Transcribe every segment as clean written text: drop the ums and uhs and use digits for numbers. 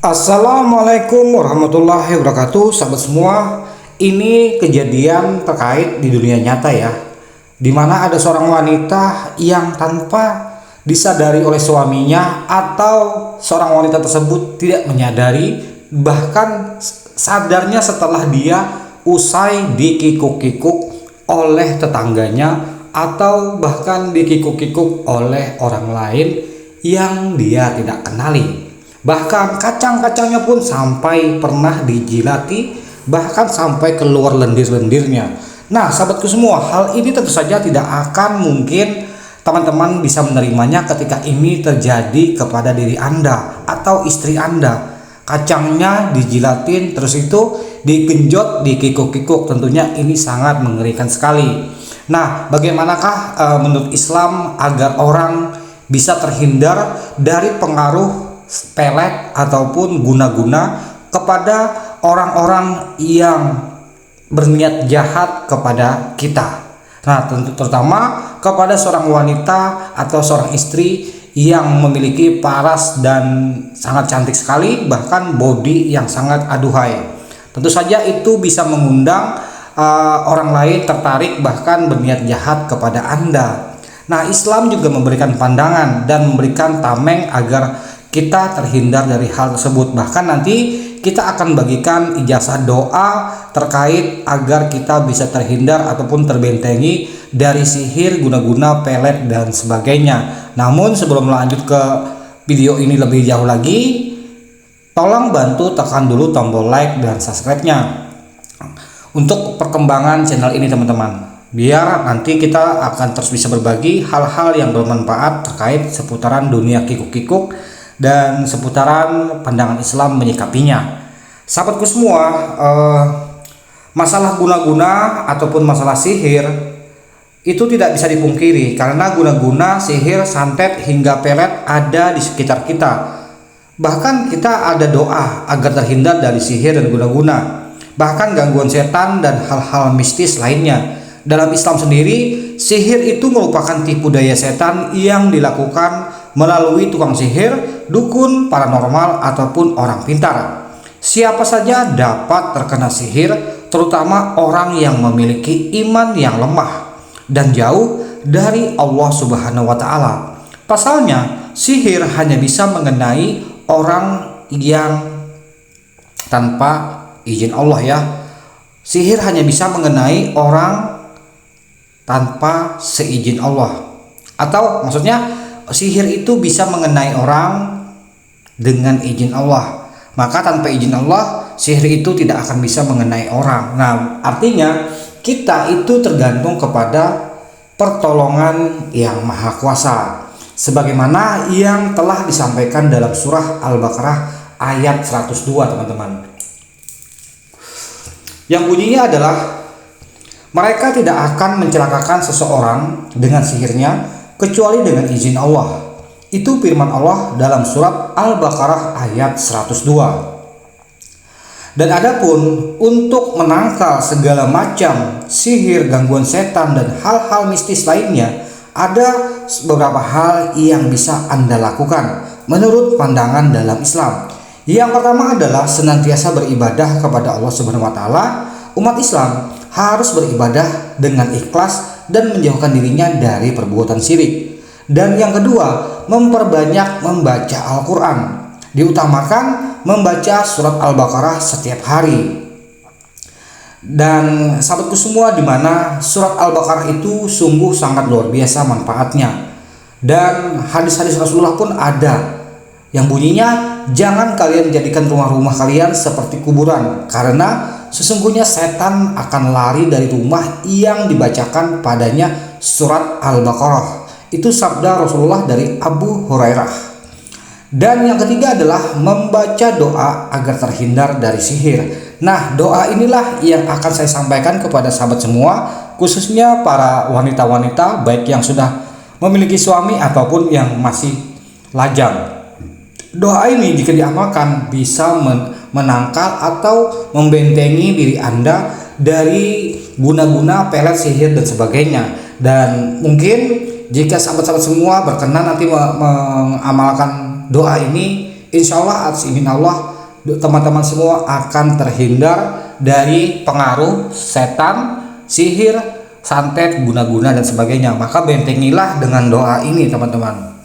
Assalamualaikum warahmatullahi wabarakatuh, sahabat semua. Ini kejadian terkait di dunia nyata ya, dimana ada seorang wanita yang tanpa disadari oleh suaminya atau seorang wanita tersebut tidak menyadari, bahkan sadarnya setelah dia usai dikikuk-kikuk oleh tetangganya atau bahkan dikikuk-kikuk oleh orang lain yang dia tidak kenali. Bahkan kacang-kacangnya pun sampai pernah dijilati, bahkan sampai keluar lendir-lendirnya. Nah, sahabatku semua, hal ini tentu saja tidak akan mungkin teman-teman bisa menerimanya ketika ini terjadi kepada diri Anda atau istri Anda. Kacangnya dijilatin, terus itu digenjot, dikikuk-kikuk. Tentunya ini sangat mengerikan sekali. Nah, bagaimanakah menurut Islam agar orang bisa terhindar dari pengaruh pelet ataupun guna-guna kepada orang-orang yang berniat jahat kepada kita? Nah, tentu terutama kepada seorang wanita atau seorang istri yang memiliki paras dan sangat cantik sekali, bahkan body yang sangat aduhai. Tentu saja itu bisa mengundang orang lain tertarik bahkan berniat jahat kepada Anda. Nah, Islam juga memberikan pandangan dan memberikan tameng agar kita terhindar dari hal tersebut. Bahkan nanti kita akan bagikan ijazah doa terkait agar kita bisa terhindar ataupun terbentengi dari sihir, guna-guna, pelet dan sebagainya. Namun sebelum lanjut ke video ini lebih jauh lagi, tolong bantu tekan dulu tombol like dan subscribe-nya untuk perkembangan channel ini teman-teman, biar nanti kita akan terus bisa berbagi hal-hal yang bermanfaat terkait seputaran dunia kikuk-kikuk dan seputaran pandangan Islam menyikapinya. Sahabatku semua, masalah guna-guna ataupun masalah sihir itu tidak bisa dipungkiri, karena guna-guna, sihir, santet hingga pelet ada di sekitar kita. Bahkan kita ada doa agar terhindar dari sihir dan guna-guna, bahkan gangguan setan dan hal-hal mistis lainnya. Dalam Islam sendiri, sihir itu merupakan tipu daya setan yang dilakukan melalui tukang sihir, dukun, paranormal, ataupun orang pintar. Siapa saja dapat terkena sihir, terutama orang yang memiliki iman yang lemah dan jauh dari Allah Subhanahu wa Ta'ala. Pasalnya, sihir hanya bisa mengenai orang yang tanpa izin Allah ya. Sihir hanya bisa mengenai orang tanpa seizin Allah, atau maksudnya sihir itu bisa mengenai orang dengan izin Allah, maka tanpa izin Allah sihir itu tidak akan bisa mengenai orang. Nah, artinya kita itu tergantung kepada pertolongan yang maha kuasa, sebagaimana yang telah disampaikan dalam surah Al-Baqarah ayat 102 teman-teman, yang bunyinya adalah, mereka tidak akan mencelakakan seseorang dengan sihirnya kecuali dengan izin Allah. Itu firman Allah dalam surat Al-Baqarah ayat 102. Dan adapun untuk menangkal segala macam sihir, gangguan setan dan hal-hal mistis lainnya, ada beberapa hal yang bisa Anda lakukan menurut pandangan dalam Islam. Yang pertama adalah senantiasa beribadah kepada Allah Subhanahu wa Ta'ala. Umat Islam harus beribadah dengan ikhlas dan menjauhkan dirinya dari perbuatan syirik. Dan yang kedua, memperbanyak membaca Al-Quran. Diutamakan membaca surat Al-Baqarah setiap hari. Dan sahabatku semua, dimana surat Al-Baqarah itu sungguh sangat luar biasa manfaatnya. Dan hadis-hadis Rasulullah pun ada yang bunyinya, jangan kalian jadikan rumah-rumah kalian seperti kuburan, karena sesungguhnya setan akan lari dari rumah yang dibacakan padanya surat Al-Baqarah. Itu sabda Rasulullah dari Abu Hurairah. Dan yang ketiga adalah membaca doa agar terhindar dari sihir. Nah, doa inilah yang akan saya sampaikan kepada sahabat semua, khususnya para wanita-wanita baik yang sudah memiliki suami ataupun yang masih lajang. Doa ini jika diamalkan bisa menangkal atau membentengi diri Anda dari guna-guna, pelet, sihir dan sebagainya. Dan mungkin jika sahabat-sahabat semua berkenan nanti mengamalkan doa ini, insya Allah atas izin Allah teman-teman semua akan terhindar dari pengaruh setan, sihir, santet, guna-guna dan sebagainya. Maka bentengilah dengan doa ini teman-teman.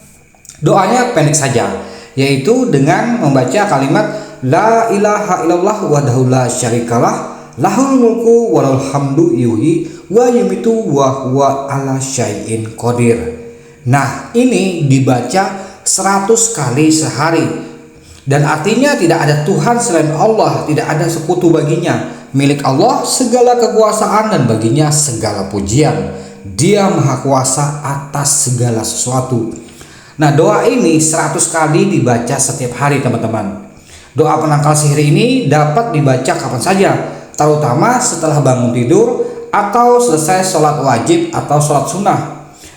Doanya pendek saja, yaitu dengan membaca kalimat La ilaha illallah wahdahu la syarikalah lahul mulku walahul hamdu yuhyi wa yumitu wa huwa ala syai'in qadir. Nah, ini dibaca 100 kali sehari. Dan artinya tidak ada Tuhan selain Allah, tidak ada sekutu baginya. Milik Allah segala kekuasaan dan baginya segala pujian. Dia maha kuasa atas segala sesuatu. Nah, doa ini 100 kali dibaca setiap hari teman-teman. Doa penangkal sihir ini dapat dibaca kapan saja, terutama setelah bangun tidur atau selesai sholat wajib atau sholat sunnah.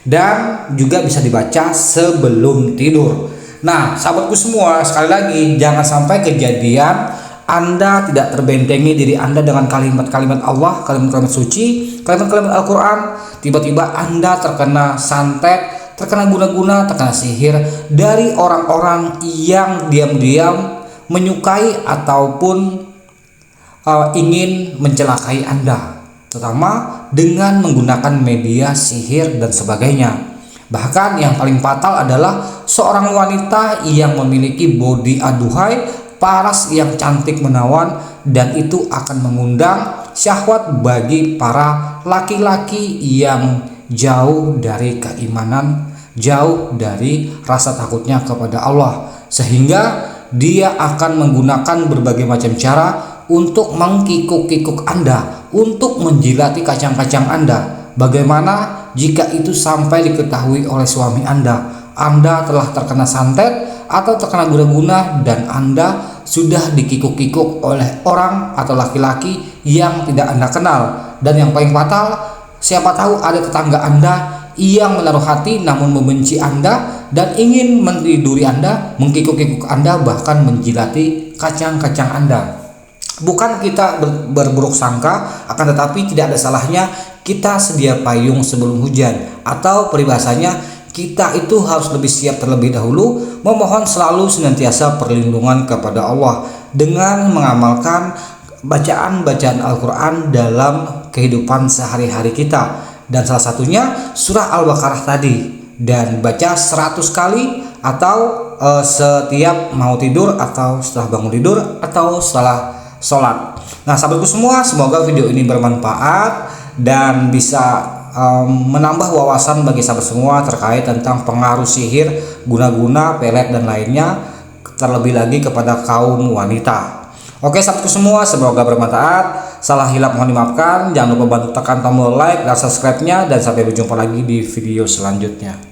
Dan juga bisa dibaca sebelum tidur. Nah, sahabatku semua, sekali lagi jangan sampai kejadian Anda tidak terbentengi diri Anda dengan kalimat-kalimat Allah, kalimat-kalimat suci, kalimat-kalimat Al-Quran. Tiba-tiba Anda terkena santet, terkena guna-guna, terkena sihir dari orang-orang yang diam-diam menyukai ataupun ingin mencelakai Anda, terutama dengan menggunakan media sihir dan sebagainya. Bahkan yang paling fatal adalah seorang wanita yang memiliki body aduhai, paras yang cantik menawan, dan itu akan mengundang syahwat bagi para laki-laki yang jauh dari keimanan, jauh dari rasa takutnya kepada Allah, sehingga dia akan menggunakan berbagai macam cara untuk mengkikuk-kikuk Anda, untuk menjilati kacang-kacang Anda. Bagaimana jika itu sampai diketahui oleh suami Anda? Anda telah terkena santet atau terkena guna-guna dan Anda sudah dikikuk-kikuk oleh orang atau laki-laki yang tidak Anda kenal. Dan yang paling fatal, siapa tahu ada tetangga Anda yang menaruh hati namun membenci Anda dan ingin mentiduri Anda, mengkikuk-kikuk Anda, bahkan menjilati kacang-kacang Anda. Bukan kita berburuk sangka, akan tetapi tidak ada salahnya kita sedia payung sebelum hujan, atau peribahasanya kita itu harus lebih siap terlebih dahulu, memohon selalu senantiasa perlindungan kepada Allah dengan mengamalkan bacaan-bacaan Al-Quran dalam kehidupan sehari-hari kita. Dan salah satunya surah Al-Baqarah tadi, dan baca 100 kali atau setiap mau tidur atau setelah bangun tidur atau setelah sholat. Nah, sahabatku semua, semoga video ini bermanfaat dan bisa menambah wawasan bagi sahabat semua terkait tentang pengaruh sihir, guna-guna, pelet dan lainnya, terlebih lagi kepada kaum wanita. Oke sahabatku semua, semoga bermanfaat. Salah hilap mohon dimaafkan. Jangan lupa bantu tekan tombol like dan subscribe-nya, dan sampai berjumpa lagi di video selanjutnya.